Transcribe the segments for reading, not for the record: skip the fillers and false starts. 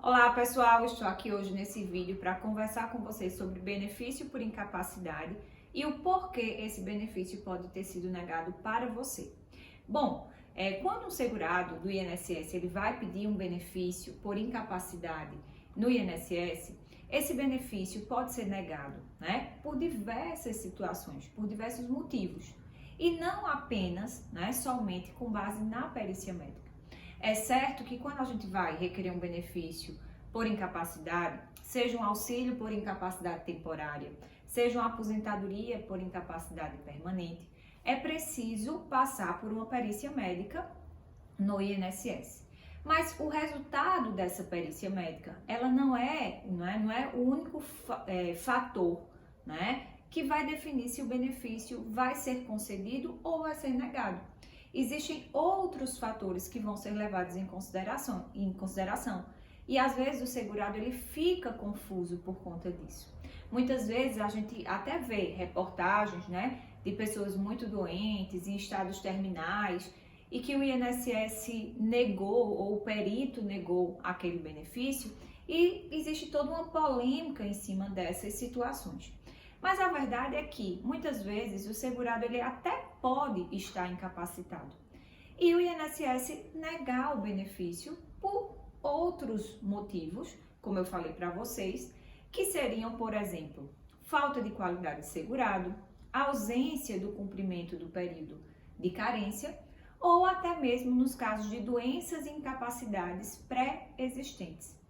Olá pessoal, estou aqui hoje nesse vídeo para conversar com vocês sobre benefício por incapacidade e o porquê esse benefício pode ter sido negado para você. Bom, quando um segurado do INSS ele vai pedir um benefício por incapacidade no INSS, esse benefício pode ser negado, por diversas situações, por diversos motivos e não apenas, somente com base na perícia médica. É certo que quando a gente vai requerer um benefício por incapacidade, seja um auxílio por incapacidade temporária, seja uma aposentadoria por incapacidade permanente, é preciso passar por uma perícia médica no INSS. Mas o resultado dessa perícia médica, ela não é o único fator, que vai definir se o benefício vai ser concedido ou vai ser negado. Existem outros fatores que vão ser levados em consideração e às vezes o segurado ele fica confuso por conta disso. Muitas vezes a gente até vê reportagens, de pessoas muito doentes, em estados terminais e que o INSS negou ou o perito negou aquele benefício e existe toda uma polêmica em cima dessas situações. Mas a verdade é que, muitas vezes, o segurado ele até pode estar incapacitado e o INSS negar o benefício por outros motivos, como eu falei para vocês, que seriam, por exemplo, falta de qualidade de segurado, ausência do cumprimento do período de carência ou até mesmo nos casos de doenças e incapacidades pré-existentes.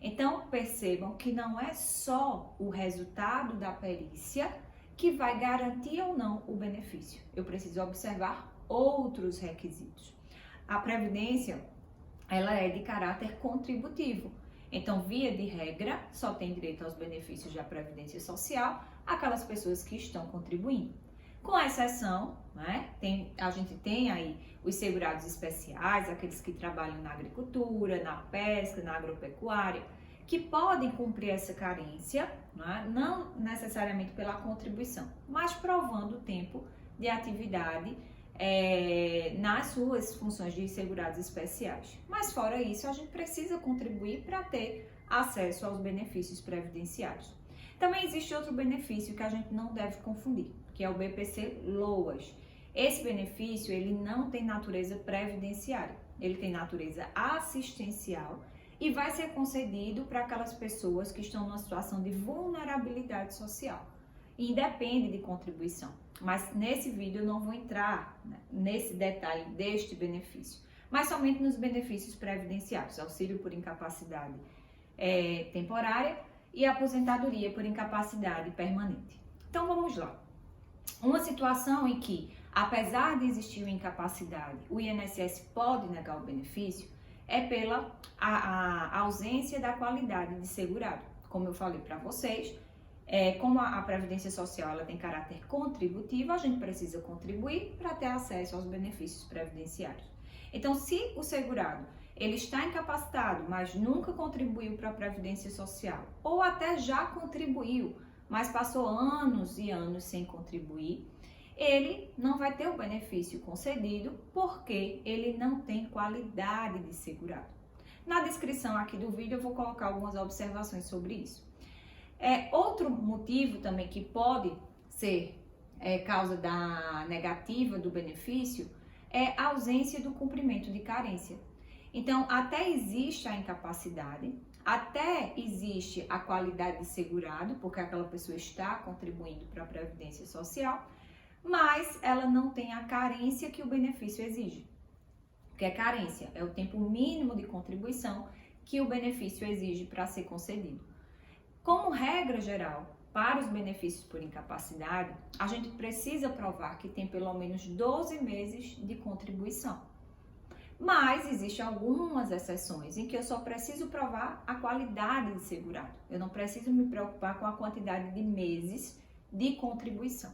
Então, percebam que não é só o resultado da perícia que vai garantir ou não o benefício. Eu preciso observar outros requisitos. A previdência, ela é de caráter contributivo. Então, via de regra, só tem direito aos benefícios da Previdência Social aquelas pessoas que estão contribuindo. Com exceção, a gente tem aí os segurados especiais, aqueles que trabalham na agricultura, na pesca, na agropecuária, que podem cumprir essa carência, não necessariamente pela contribuição, mas provando o tempo de atividade nas suas funções de segurados especiais. Mas fora isso, a gente precisa contribuir para ter acesso aos benefícios previdenciários. Também existe outro benefício que a gente não deve confundir, que é o BPC-LOAS. Esse benefício, ele não tem natureza previdenciária, ele tem natureza assistencial e vai ser concedido para aquelas pessoas que estão numa situação de vulnerabilidade social. Independe de contribuição, mas nesse vídeo eu não vou entrar nesse detalhe deste benefício, mas somente nos benefícios previdenciários, auxílio por incapacidade temporária e aposentadoria por incapacidade permanente. Então vamos lá. Uma situação em que, apesar de existir uma incapacidade, o INSS pode negar o benefício é pela a ausência da qualidade de segurado. Como eu falei para vocês, como a Previdência Social ela tem caráter contributivo, a gente precisa contribuir para ter acesso aos benefícios previdenciários. Então, se o segurado ele está incapacitado, mas nunca contribuiu para a Previdência Social, ou até já contribuiu, mas passou anos e anos sem contribuir, ele não vai ter o benefício concedido porque ele não tem qualidade de segurado. Na descrição aqui do vídeo eu vou colocar algumas observações sobre isso. Outro motivo também que pode ser causa da negativa do benefício é a ausência do cumprimento de carência. Então, até existe a incapacidade, até existe a qualidade de segurado, porque aquela pessoa está contribuindo para a Previdência Social, mas ela não tem a carência que o benefício exige. O que é carência? É o tempo mínimo de contribuição que o benefício exige para ser concedido. Como regra geral, para os benefícios por incapacidade, a gente precisa provar que tem pelo menos 12 meses de contribuição. Mas existem algumas exceções em que eu só preciso provar a qualidade de segurado. Eu não preciso me preocupar com a quantidade de meses de contribuição.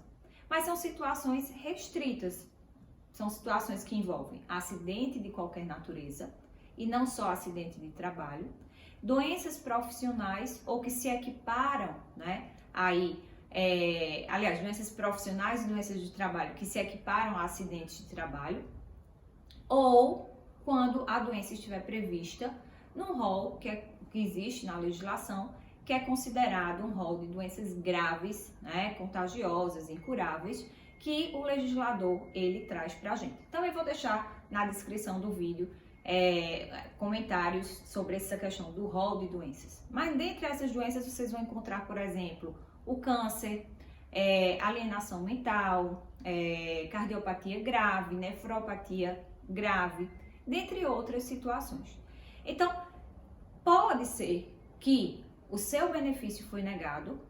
Mas são situações restritas, são situações que envolvem acidente de qualquer natureza, e não só acidente de trabalho, doenças profissionais ou que se equiparam, doenças profissionais e doenças de trabalho que se equiparam a acidentes de trabalho, ou quando a doença estiver prevista num rol que existe na legislação, que é considerado um rol de doenças graves, né, contagiosas, incuráveis, que o legislador ele traz para a gente. Então eu vou deixar na descrição do vídeo comentários sobre essa questão do rol de doenças. Mas dentre essas doenças vocês vão encontrar, por exemplo, o câncer, alienação mental, cardiopatia grave, nefropatia grave, dentre outras situações. Então, pode ser que o seu benefício foi negado,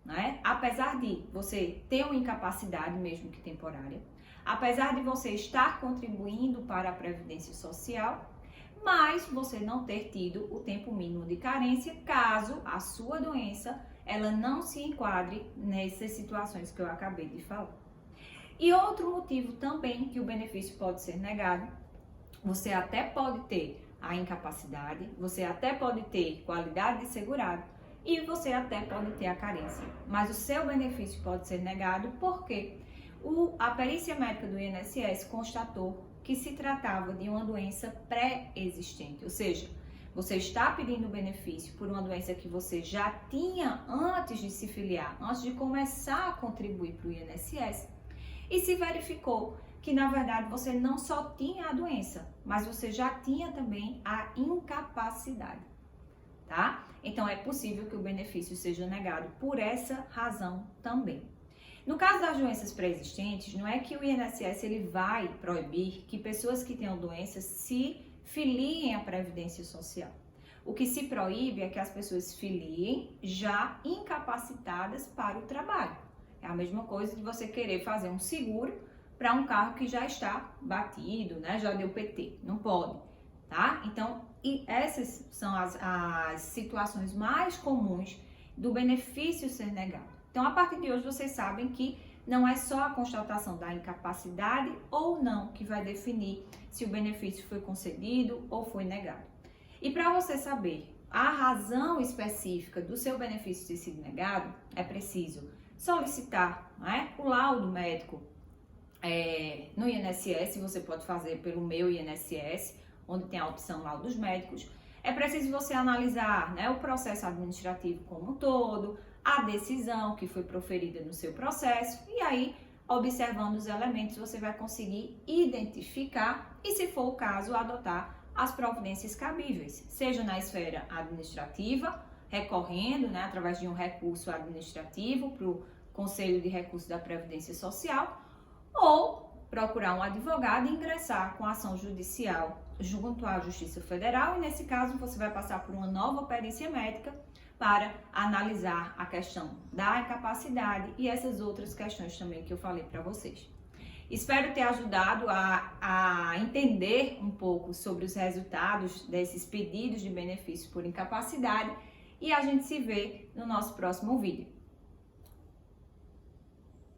né? Apesar de você ter uma incapacidade, mesmo que temporária, apesar de você estar contribuindo para a Previdência Social, mas você não ter tido o tempo mínimo de carência, caso a sua doença ela não se enquadre nessas situações que eu acabei de falar. E outro motivo também que o benefício pode ser negado, você até pode ter a incapacidade, você até pode ter qualidade de segurado e você até pode ter a carência, mas o seu benefício pode ser negado porque a perícia médica do INSS constatou que se tratava de uma doença pré-existente, ou seja, você está pedindo benefício por uma doença que você já tinha antes de se filiar, antes de começar a contribuir para o INSS, e se verificou que na verdade você não só tinha a doença, mas você já tinha também a incapacidade, tá? Então é possível que o benefício seja negado por essa razão também. No caso das doenças pré-existentes, não é que o INSS ele vai proibir que pessoas que tenham doenças se filiem à Previdência Social. O que se proíbe é que as pessoas filiem já incapacitadas para o trabalho. É a mesma coisa de você querer fazer um seguro para um carro que já está batido, né? Já deu PT. Não pode, tá? Então, essas são as situações mais comuns do benefício ser negado. Então, a partir de hoje, vocês sabem que não é só a constatação da incapacidade ou não que vai definir se o benefício foi concedido ou foi negado. E para você saber a razão específica do seu benefício ter sido negado, é preciso solicitar, né, o laudo médico no INSS. Você pode fazer pelo Meu INSS, onde tem a opção laudos médicos. É preciso você analisar, né, o processo administrativo como um todo, a decisão que foi proferida no seu processo, e aí, observando os elementos, você vai conseguir identificar e, se for o caso, adotar as providências cabíveis, seja na esfera administrativa, recorrendo, né, através de um recurso administrativo para o Conselho de Recursos da Previdência Social, ou procurar um advogado e ingressar com ação judicial junto à Justiça Federal, e nesse caso você vai passar por uma nova perícia médica para analisar a questão da incapacidade e essas outras questões também que eu falei para vocês. Espero ter ajudado a entender um pouco sobre os resultados desses pedidos de benefício por incapacidade e a gente se vê no nosso próximo vídeo.